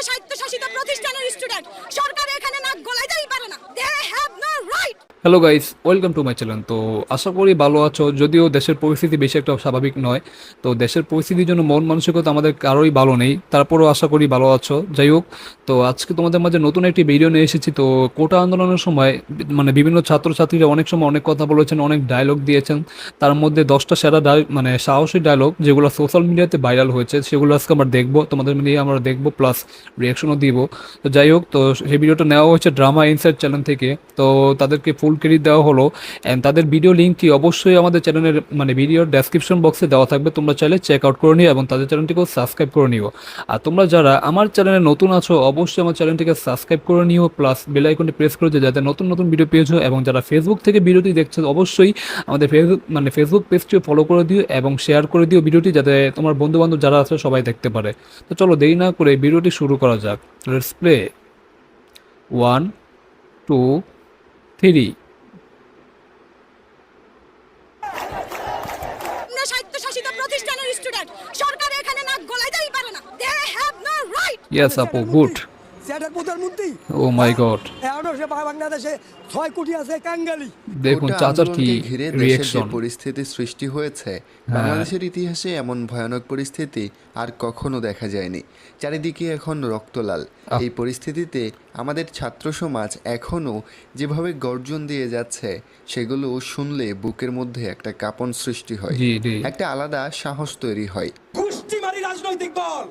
স্বায়ত্তশাসিত প্রতিষ্ঠানের স্টুডেন্ট সরকার এখানে নাক গলাইতেই পারে না। They have no right. Hello guys, welcome to my channel. তো আশা করি ভালো আছো, যদিও দেশের পরিস্থিতি বেশি একটা স্বাভাবিক নয়। তো দেশের পরিস্থিতির জন্য মন মানসিকতা আমাদের কারোই ভালো নেই, তারপরেও আশা করি ভালো আছো। যাই হোক, তো আজকে তোমাদের মাঝে নতুন একটি ভিডিও নিয়ে এসেছি। তো কোটা আন্দোলনের সময় মানে বিভিন্ন ছাত্রছাত্রীরা অনেক সময় অনেক কথা বলেছেন, অনেক ডায়লগ দিয়েছেন। তার মধ্যে 10টা সেরা মানে সাহসী ডায়লগ যেগুলো সোশ্যাল মিডিয়াতে ভাইরাল হয়েছে, সেগুলো আজকে আমরা দেখবো, তোমাদের নিয়ে আমরা দেখবো, প্লাস রিয়াকশনও দিব। তো যাই হোক, তো সেই ভিডিওটা নেওয়া হয়েছে ড্রামা ইনসাইট চ্যানেল থেকে। তো তাদেরকে ফুল ক্রেডিট দেওয়া হলো, অ্যান্ড তাদের ভিডিও লিঙ্কটি অবশ্যই আমাদের চ্যানেলের মানে ভিডিওর ডেসক্রিপশন বক্সে দেওয়া থাকবে, তোমরা চাইলে চেক আউট করে নিও এবং তাদের চ্যানেলটিকেও সাবস্ক্রাইব করে নিও। আর তোমরা যারা আমার চ্যানেলে নতুন আছো অবশ্যই আমার চ্যানেলটিকে সাবস্ক্রাইব করে নিও, প্লাস বেল আইকনটি প্রেস করে দিও যাতে নতুন নতুন ভিডিও পেয়েছো। এবং যারা ফেসবুক থেকে ভিডিওটি দেখছো অবশ্যই আমাদের ফেসবুক পেজটিও ফলো করে দিও এবং শেয়ার করে দিও ভিডিওটি, যাতে তোমার বন্ধু বান্ধব যারা আছে সবাই দেখতে পারে। তো চলো দেরি না করে ভিডিওটি শুরু করা যাক। Let's play. 1 2 3। স্বায়ত্তশাসিত প্রতিষ্ঠানের স্টুডেন্ট সরকার এখানে নাক গলাইতেই পারে না। They have no right. Yes আপু, গুড। সেটার প্রধানমন্ত্রী ও মাই গড, সে বাংলাদেশে 6 কোটি আছে কাঙ্গালি। দেখুন কোটা চাচার কি আন্দোলনকে ঘিরে দেশের যে রিয়াকশন। পরিস্থিতি সৃষ্টি হয়েছে, বাংলাদেশের ইতিহাসে এমন ভয়ানক পরিস্থিতি আর কখনো দেখা যায়নি। চারিদিকে এখন রক্তলাল। এই পরিস্থিতিতে আমাদের ছাত্র সমাজ এখনো যেভাবে গর্জন দিয়ে যাচ্ছে, সেগুলো শুনলে বুকের মধ্যে একটা কাঁপন সৃষ্টি হয়, জি জি একটা আলাদা সাহস তৈরি হয়। গোষ্ঠীমারি রাজনৈতিক দল,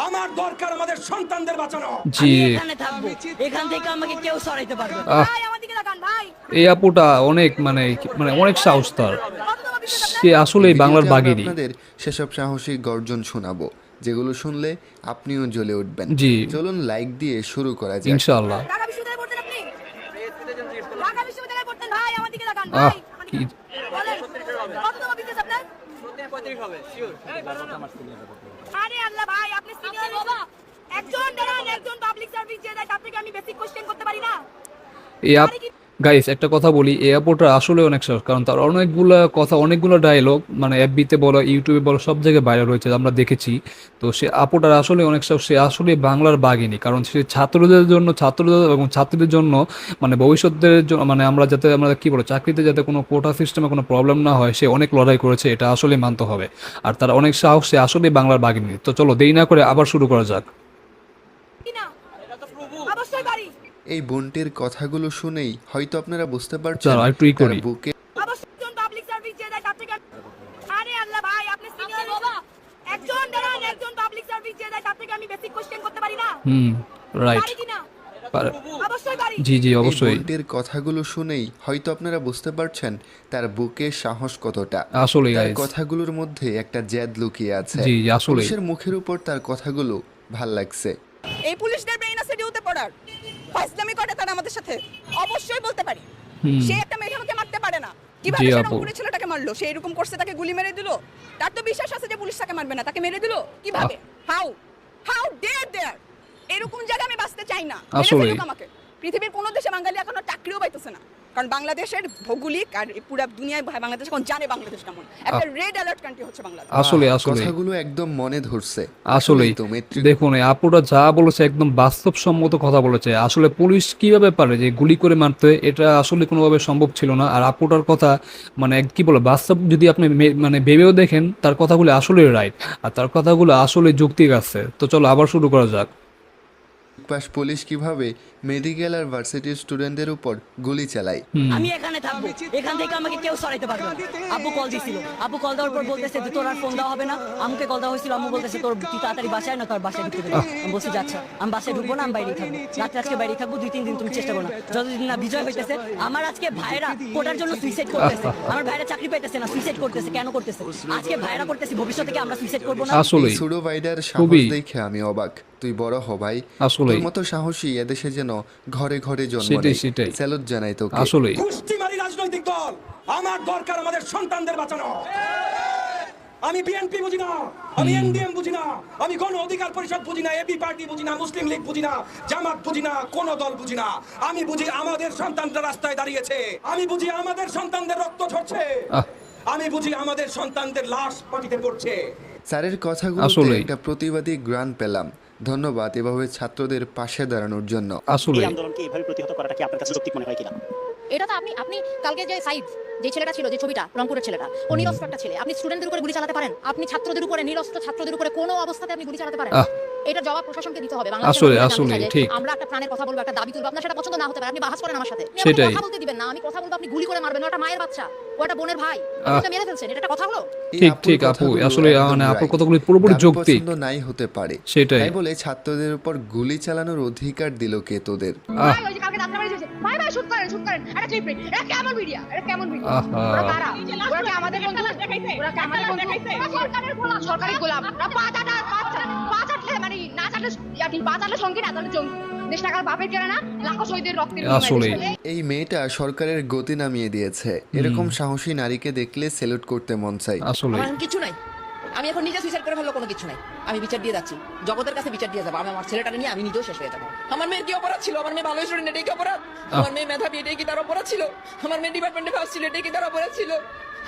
আমার দরকার আমাদের সন্তানদের বাঁচানো। জি। এখানে থাকবো, এখান থেকে আমাকে কেউ সরাইতে পারবে না। আহ, ভাই আমার দিকে তাকান ভাই। এই আপুটা অনেক মানে মানে অনেক সাহস তার, সে আসলে বাংলার ভিডিওতে আমরা বাগিনী। আপনাদের সেসব সাহসী গর্জন শোনাবো, যেগুলো শুনলে আপনিও জ্বলে উঠবেন। জি। চলুন লাইক দিয়ে শুরু করা যাক। ইনশাআল্লাহ। ঢাকা বিশ্ববিদ্যালয়ে পড়তেন আপনি? ঢাকা বিশ্ববিদ্যালয়ে পড়তেন ভাই, আমার দিকে তাকান আহ ভাই। কি বলেন কত টাকা বিজনেস আপনার? 35 হবে শিওর। আরে আল্লাহ ভাই, আপনি সিনিয়র বাবা। একজন দাঁড়ান, একজন পাবলিক সার্ভিস যে দেয় তার থেকে আমি বেসিক কোশ্চেন করতে পারি না? এই গাইস একটা কথা বলি, এই আপুটা আসলে অনেক সাহস, কারণ তার অনেকগুলা কথা, অনেকগুলো ডায়লগ মানে এফবিতে বলো, ইউটিউবে বলো, সব জায়গায় ভাইরাল হয়েছে, আমরা দেখেছি। তো সে আপুটার আসলে অনেক সাহস, সে আসলে বাংলার বাঘিনী, কারণ সে ছাত্রদের এবং ছাত্রীদের জন্য মানে ভবিষ্যতের জন্য মানে আমরা কি বলো চাকরিতে যাতে কোনো কোটা সিস্টেমে কোনো প্রবলেম না হয়, সে অনেক লড়াই করেছে, এটা আসলে মানতে হবে। আর তার অনেক সাহস, সে আসলে বাংলার বাঘিনী। তো চলো দেরি না করে আবার শুরু করা যাক। কি না? অবশ্যই পারি। এই বোনটির কথাগুলো শুনেই হয়তো আপনারা বুঝতে পারছেন চলো একটু ই তার করি। বুকে অবশ্যই একজন পাবলিক সার্ভিস যে দেয় তার থেকে আরে আল্লাহ ভাই, আপনি সিনিয়র বাবা। একজন দাঁড়ান, একজন পাবলিক সার্ভিস যে দেয় তার থেকে আমি বেসিক কোশ্চেন করতে পারি না? রাইট। পারি কি না? পারে। অবশ্যই পারি। জি জি এই অবশ্যই। বোনটির কথাগুলো শুনেই হয়তো আপনারা বুঝতে পারছেন তার বুকে সাহস কতটা। আসলে তার গাইস, কথাগুলোর মধ্যে একটা জেদ লুকিয়ে আছে। জি আসলে পুলিশের মুখের উপর তার কথাগুলো ভাল লাগছে। এই পুলিশদের ব্রেইন আছে ডিউতে পড়ার। ফাইজলামি করে তারা আমাদের সাথে। অবশ্যই বলতে পারি। সে একটা মেয়েকে মারতে পারে না। কিভাবে জি সে আপু। রংপুরের ছেলেটাকে মারলো? সে এরকম করছে, তাকে গুলি মেরে দিল। তার তো বিশ্বাস আছে যে পুলিশ তাকে মারবে না, তাকে মেরে দিল কিভাবে? হাউ ডেয়ার দেয়ার। এরকম জায়গায় আমি বাঁচতে চাই না। মেরে আসলেই। ফেলুক আমাকে। পৃথিবীর কোনো দেশে বাঙালি এখনো চাকরিও পাইতেছে না, কারণ বাংলাদেশের ভৌগোলিক আর পুরো দুনিয়ায় বাংলাদেশ এখন জানে বাংলাদেশ কেমন। একটা রেড অ্যালার্ট কান্ট্রি হচ্ছে বাংলাদেশ। আসলে কথাগুলো একদম মনে ধরছে। আসলেই তো মেট্রিক দেখুন, এই আপুরা যা বলেছে একদম বাস্তবসম্মত কথা বলেছে। আসলে পুলিশ কিভাবে পারে যে গুলি করে মারতে, এটা আসলে কোনোভাবে সম্ভব ছিল না। আর আপুটার কথা মানে কি বলে বাস্তব, যদি আপনি মানে ভেবেও দেখেন, তার কথাগুলো আসলে রাইট, আর তার কথাগুলো আসলে যৌক্তিক আছে। তো চলো আবার শুরু করা যাক। পাশ পুলিশ কিভাবে মেডিকেল আর ভার্সিটির স্টুডেন্টদের উপর গুলি চালায়। আমি এখানে থাকবো, এখান থেকে আমাকে কেউ সরাইতে পারবে না। আব্বু কল দিছিল, আব্বু কল দেওয়ার পর বলতেছে যে তোর আর ফোন দেওয়া হবে না। আমাকে কল দেওয়া হয়েছিল, আম্মু বলতেছে তোর তুই তাড়াতাড়ি বাসায় না, তোর বাসায় ঢুকতে দেবে। আমি বলছি যাচ্ছা, আমি বাসায় ঢুকবো না, আমি বাইরেই থাকবো। রাত্রে আজকে বাইরেই থাকবো, 2-3 দিন তুমি চেষ্টা করো না। যতদিন না বিজয় হইতেছে, আমার আজকে ভাইরা কোটার জন্য সুইসাইড করতেছে, আমার ভাইরা চাকরি পাইতেছে না, সুইসাইড করতেছে। কেন করতেছে? আজকে ভাইরা করতেছে, ভবিষ্যতে কি আমরা সুইসাইড করবো না? আসলে সুডো ভাইডার সাহস খুবই। দেখে আমি অবাক। তুই বড় হ ভাই। আসলেই। তোর মতো সাহসী এদেশে যেন ঘরে ঘরে জন্ম সেটাই, নেয়। সেটাই। স্যালুট জানাই তোকে। আসলে গোষ্ঠীমারি রাজনৈতিক দল, আমার দরকার আমাদের সন্তানদের বাঁচানো। আমি বিএনপি বুঝি না, আমি এনডিএম বুঝি না, আমি গণ অধিকার পরিষদ বুঝি না, এবি পার্টি বুঝি না, মুসলিম লীগ বুঝি না, জামাত বুঝি না, কোন দল বুঝি না। আমি বুঝি আমাদের সন্তানরা রাস্তায় দাঁড়িয়েছে, আমি বুঝি আমাদের সন্তানদের রক্ত ঝরছে, আমি বুঝি আমাদের সন্তানদের লাশ মাটিতে পড়ছে। স্যারের কথাগুলোতে আসলেই। একটা প্রতিবাদী গ্রান পেলাম। ধন্যবাদ এভাবে ছাত্রদের পাশে দাঁড়ানোর জন্য। আসলে এই আন্দোলনকে এইভাবে প্রতিহত করাটা কি আপনার কাছে যৌক্তিক মনে হয় কিনা? এটা তো আপনি কালকে যে সাইদ যে ছেলেটা ছিল, যে ছবিটা, রংপুরের ছেলেটা, ও নিরস্ত্র একটা ছেলে। আপনি স্টুডেন্টদের উপরে গুলি চালাতে পারেন? আপনি ছাত্রদের উপরে, নিরস্ত্র ছাত্রদের উপরে কোনো অবস্থাতে আপনি গুলি চালাতে পারেন? এটা জবাব প্রশাসনকে দিতে হবে। আসলে ঠিক। আমরা একটা প্রাণের কথা বলবো, একটা দাবি তুলবো, আপনার সেটা পছন্দ না হতে পারে, আপনি বাহাস করেন আমার সাথে, আপনি সেটাই। কথা বলতে দিবেন না। আমি কথা বলবো, আপনি গুলি করে মারবেন। ওটা মায়ের বাচ্চা, ও একটা বোনের ভাই, আপনি মেরে ফেলছেন, এটা একটা কথা হলো? এই ঠিক আপুর ঠিক আপু, কথাগুলো আসলে একদম মানে আপুর right। কথাগুলি পুরোপুরি গান যৌক্তিক। পছন্দ নাই হতে পারে, সেটাই। তাই বলে ছাত্রদের উপর গুলি চালানোর অধিকার দিল কে তোদের? ভাই ওই যে কালকে আপনারা বাড়ি যাচ্ছে, ভাই ভাই শুট করেন এটা ক্লিপ নেই, এটা কেমন মিডিয়া, এটা কেমন মিডিয়া? ওরা কারা? ওরা কি আমাদের বন্ধু? ওরা কি আমাদের বন্ধু? সরকারের গোলাম, সরকারি গোলাম। ওরা পাঁচাটলে মানে না চাটলে ইয়াকি পাঁচাটলে সঙ্গী না তাহলে জঙ্গি। দেশ টাকার বাপের কেনা না, লাখো শহীদের রক্তের আসলে এই মেয়েটা সরকারের গতি নামিয়ে দিয়েছে। এরকম সাহসী নারীকে দেখলে স্যালুট করতে মন চাই। আসলে আমার কিছু নাই, আমি এখন নিজে সুইসাইড করে ফেললো, কোনো কিছু নাই। আমি বিচার দিয়ে যাচ্ছি, জগতের কাছে বিচার দিয়ে যাবো। আমি আমার ছেলেটাকে নিয়ে আমি নিজেও শেষ হয়ে যাবো। আমার মেয়ের কি অপরাধ ছিল? আমার মেয়ে ভালো স্টুডেন্ট, এটাই কি অপরাধ? আমার মেয়ে মেধাবী, এটাই কি তার অপরাধ ছিল? আমার মেয়ে ডিপার্টমেন্টে ফার্স্ট ছিল, এটাই কি তার অপরাধ ছিল?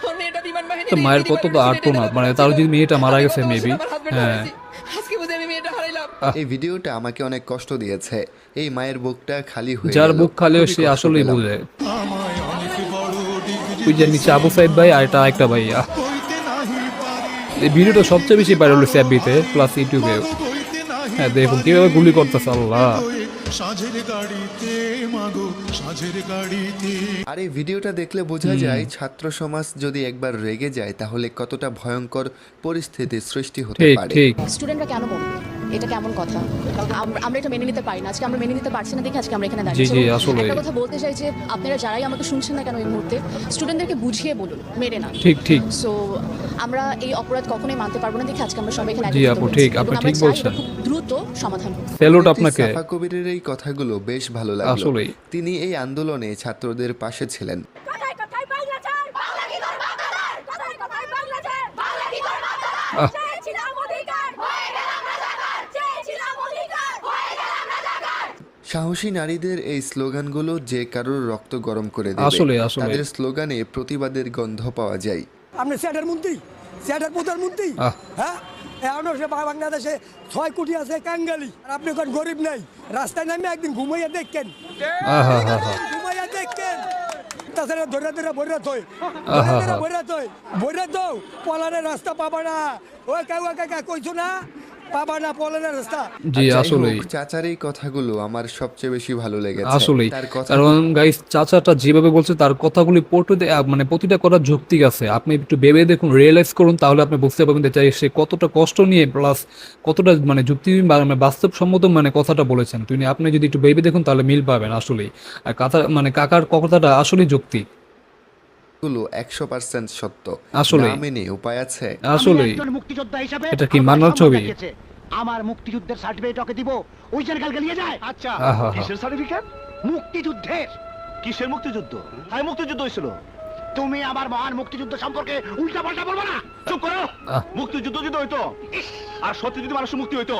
আমার মেয়েটা বিমান বাহিনী, তো মায়ের কত তো আর্ত না, মানে তার যদি মেয়েটা মারা গেছে মেবি। হ্যাঁ আজকে বুঝে আমি মেয়েটা হারাইলাম। এই ভিডিওটা আমাকে অনেক কষ্ট দিয়েছে। এই মায়ের বুকটা খালি হয়ে যার গেল। বুক খালি খুবই সে কষ্ট আসলেই পেলাম। বুঝে। ওই যে নিচে আবু সাইদ ভাই আর এটা একটা ভাই। এই ভিডিওটা সবচেয়ে বেশি ভাইরাল হয়েছে এফবিতে প্লাস ইউটিউবে। হ্যাঁ দেখুন কিভাবে গুলি করতেছে, আল্লাহ। আর এই ভিডিওটা দেখলে বোঝা যায় ছাত্র সমাজ যদি একবার রেগে যায় তাহলে কতটা ভয়ঙ্কর পরিস্থিতির সৃষ্টি হতে ঠিক পারে। ঠিক স্টুডেন্টরা কেন বলবে? এটা কেমন কথা? আমরা এটা মেনে নিতে পারি না। আজকে আমরা মেনে নিতে পারছি না দেখে আজকে আমরা এখানে জি দাঁড়িয়েছি। জি এবং আসলে একটা কথা বলতে চাই যে আপনারা যারাই আমাকে শুনছেন না কেন এই মুহূর্তে, স্টুডেন্টদেরকে বুঝিয়ে বলুন, মেরে না। ঠিক ঠিক। সো আমরা এই অপরাধ কখনোই মানতে পারবো না দেখে আজকে আমরা সবাই এখানে জি একত্রিত আপু, হয়েছি। ঠিক, এবং আপনি আমরা ঠিক চাই বলছেন। এটা খুব দ্রুত সমাধান হোক। স্যালুট মুফতি আপনাকে। সাফা কবিরের এই কথাগুলো বেশ ভালো লাগলো। আসলেই। তিনি এই আন্দোলনে ছাত্রদের পাশে ছিলেন। কথায় কথায় বাংলা চাই, বাংলা কি করে বাংলাদেশ? কথায় কথায় বাংলা চাই, বাংলা কি করে বাংলাদেশ? চেয়েছিলাম অধিকার, হয়ে গেলাম রাজাকার। চেয়েছিলাম অধিকার, হয়ে গেলাম রাজাকার। সাহসী নারীদের এই স্লোগানগুলো যে কারোর রক্ত গরম করে দেবে। আসলে, আসলে। তাদের স্লোগানে প্রতিবাদের গন্ধ পাওয়া যায়। আপনি স্যাটের মন্ত্রী, স্যাটের প্রধানমন্ত্রী, হ্যাঁ এখনো সে বাংলাদেশে 6 কোটি আছে কাঙ্গালি। আর আপনি কোন গরিব নাই, রাস্তায় নামে একদিন ঘুমাইয়া দেখেন, ঘুমাইয়া দেখেন। তাছাড়া ধরে ধরে ভরে থই, ভরে দাও পলানের রাস্তা পাবা না। ওই কাকা কইছো না, পাবা না পলানের রাস্তা। জি আর যাই আসলেই হোক, চাচার এই কথাগুলো আমার সবচেয়ে বেশি ভালো লেগেছে। আসলেই। তার কথা কারণ গাইস চাচাটা যেভাবে বলছে তার কথাগুলি মানে প্রতিটা করার যৌক্তিক আছে। আপনি একটু ভেবে দেখুন, রিয়েলাইজ করুন, তাহলে আপনি বুঝতে পারবেন যে সে কতটা কষ্ট নিয়ে প্লাস কতটা মানে যুক্তি মানে বাস্তবসম্মত মানে কথাটা বলেছেন। আপনি যদি একটু ভেবে দেখুন তাহলে মিল পাবেন আসলেই। আর মানে কাকার কথাটা আসলেই যৌক্তিক, গুলো 100% সত্য। আসলেই। না মেনে উপায় আছে? আসলেই। একজন মুক্তিযোদ্ধা হিসেবে এটা কি আমার মানার সম্মান ছবি? দেখিয়েছে। আমার মুক্তিযুদ্ধের সার্টিফিকেট ওকে দিব, ওই জায়গায় কালকে নিয়ে যায়। আচ্ছা আহা। কিসের সার্টিফিকেট? মুক্তিযুদ্ধের। কিসের মুক্তিযুদ্ধ? আমি মুক্তিযুদ্ধ হয়েছিল। তুমি আমার মহান মুক্তিযুদ্ধ সম্পর্কে উল্টা পাল্টা বলবো না। চুপ করো। মুক্তিযুদ্ধ যদি হইতো আর সত্যি যদি মানুষের মুক্তি হইতো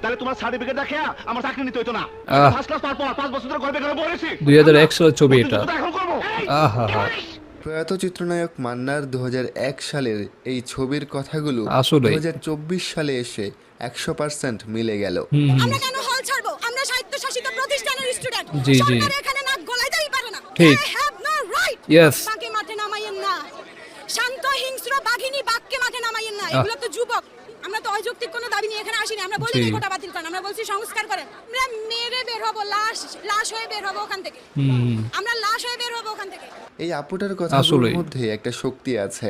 তাহলে তোমার সার্টিফিকেট দেখে আমার চাকরি নিতে হইতো না। ফার্স্ট ক্লাস পাওয়ার পর 5 বছর ধরে ঘরে বেকার বলেছি। 2001 সালের ছবি এটা। মুক্তিযুদ্ধ এখন করবো। আহা হা। প্রয়াত চিত্রনায়ক মান্নার 2001 সালের এই ছবির কথাগুলো আসলেই। 2024 সালে এসে 100% মিলে গেল। আমরা কেন হল ছাড়বো? আমরা স্বায়ত্তশাসিত প্রতিষ্ঠানের স্টুডেন্ট। জি, জি। সরকার এখানে নাক গলাইতেই পারে না। ঠিক। They have no right. Yes. বাঘে মাঠে নামাইয়েন না। শান্ত হিংস্র বাঘিনী বাঘকে মাঠে নামাইয়েন না। এগুলো তো যুবক। আমরা তো অযৌক্তিক কোনো দাবি নিয়ে এখানে আসিনি। আমরা বলিনি জি। কোটা বাতিল করেন, আমরা বলছি সংস্কার করেন। আমরা মেরে বের হবো, লাশ হয়ে বের হবো ওখান থেকে। আমরা লাশ হয়ে বের হবো ওখান থেকে। এই আপুটার কথাগুলোর আসলেই। মধ্যে একটা শক্তি আছে।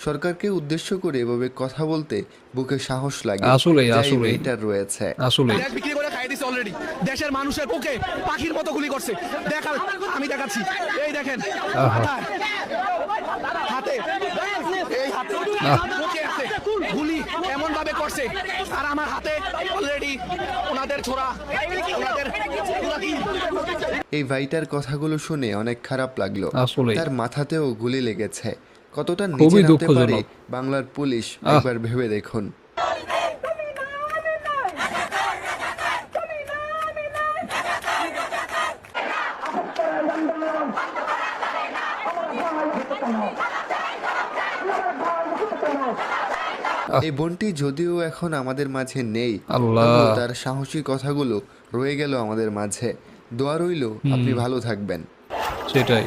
সরকারকে উদ্দেশ্য করে এভাবে কথা বলতে বুকে সাহস লাগে। আসলেই, যা এই আসলেই। মেয়েটার রয়েছে। আসলেই। দেশ বিক্রি করে খাই দিছে অলরেডি। দেশের মানুষের বুকে পাখির মতো গুলি করছে। দেখাল, আমি দেখাচ্ছি। এই দেখেন মাথায়, হাতে, এই হাতে বুকে আছে গুলি এমন ভাবে করছে। আর আমার হাতে অলরেডি ওনাদের ছোড়া, ওনাদের গুলাকি। এই ভাইটার কথাগুলো শুনে অনেক খারাপ লাগলো। আসলেই। তার মাথাতেও গুলি লেগেছে। কতটা খুবই নিচে নামতে পারে দুঃখজনক। বাংলার পুলিশ একবার ভেবে দেখুন। এই বোনটি যদিও এখন আমাদের মাঝে নেই, আল্লাহ। তবুও তার সাহসী কথাগুলো রয়ে গেল আমাদের মাঝে। দোয়া রইল আপনি ভালো থাকবেন। সেটাই।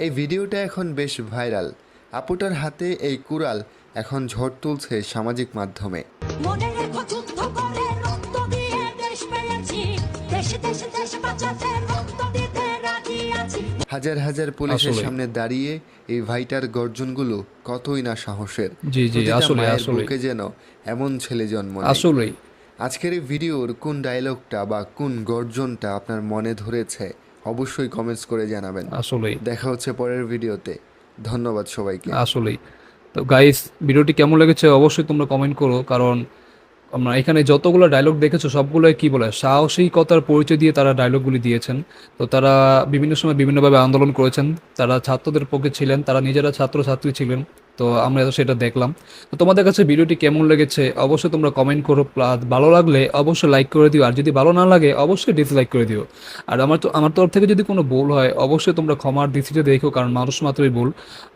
এই ভিডিওটা এখন বেশ ভাইরাল। আপুটার হাতে এই কুড়াল এখন ঝড় তুলছে সামাজিক মাধ্যমে। মনে রেখো যুদ্ধ করে রক্ত দিয়ে দেশ পেয়েছি, দেশে দেশে দেশ বাঁচাতে রক্ত দিতে রাজি আছি। হাজার হাজার পুলিশের আসলেই। সামনে দাঁড়িয়ে এই ভাইটার গর্জনগুলো কতই না সাহসের। জি, জি, প্রতিটা আসলেই, মায়ের আসলেই। বুকে যেন এমন ছেলে জন্ম নেয়। আসলেই। আজকের এই ভিডিওর কোন ডায়লগটা বা কোন গর্জনটা আপনার মনে ধরেছে অবশ্যই কমেন্টস করে জানাবেন। আসলেই। দেখা হচ্ছে পরের ভিডিওতে। ধন্যবাদ সবাইকে। আসলেই। তো গাইস, ভিডিওটি কেমন লেগেছে অবশ্যই তোমরা কমেন্ট করো, কারণ আমরা এখানে যতগুলো ডায়লগ দেখেছো সবগুলোই কি বলে সাহসিকতার পরিচয় দিয়ে তারা ডায়লগগুলি দিয়েছেন। তো তারা বিভিন্ন সময় বিভিন্নভাবে আন্দোলন করেছেন, তারা ছাত্রদের পক্ষে ছিলেন, তারা নিজেরা ছাত্রছাত্রী ছিলেন। তো আমরা সেটা দেখলাম। তো তোমাদের কাছে ভিডিওটি কেমন লেগেছে অবশ্যই তোমরা কমেন্ট করো, প্লাস ভালো লাগলে অবশ্যই লাইক করে দিও, আর যদি ভালো না লাগে অবশ্যই ডিসলাইক করে দিও। আর আমার তরফ থেকে যদি কোনো ভুল হয় অবশ্যই তোমরা ক্ষমার দৃষ্টিতে দেখো, কারণ মানুষ মাত্রই ভুল।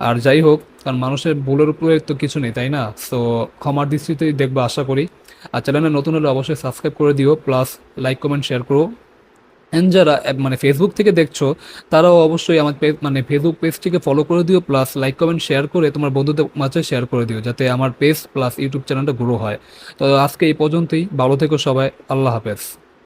আর যাই হোক, কারণ মানুষের ভুলের উপরে তো কিছু নেই, তাই না? তো ক্ষমার দৃষ্টিতেই দেখবো আশা করি। আর চ্যানেলে নতুন হলে অবশ্যই সাবস্ক্রাইব করে দিও, প্লাস লাইক কমেন্ট শেয়ার করো। অ্যান্ড যারা ফেসবুক থেকে দেখছো তারাও অবশ্যই আমার ফেসবুক পেজটিকে ফলো করে দিও, প্লাস লাইক কমেন্ট শেয়ার করে তোমার বন্ধুদের মাঝে শেয়ার করে দিও, যাতে আমার পেজ প্লাস ইউটিউব চ্যানেলটা গ্রো হয়। তো আজকে এই পর্যন্তই, ভালো থেকো সবাই, আল্লাহ হাফেজ।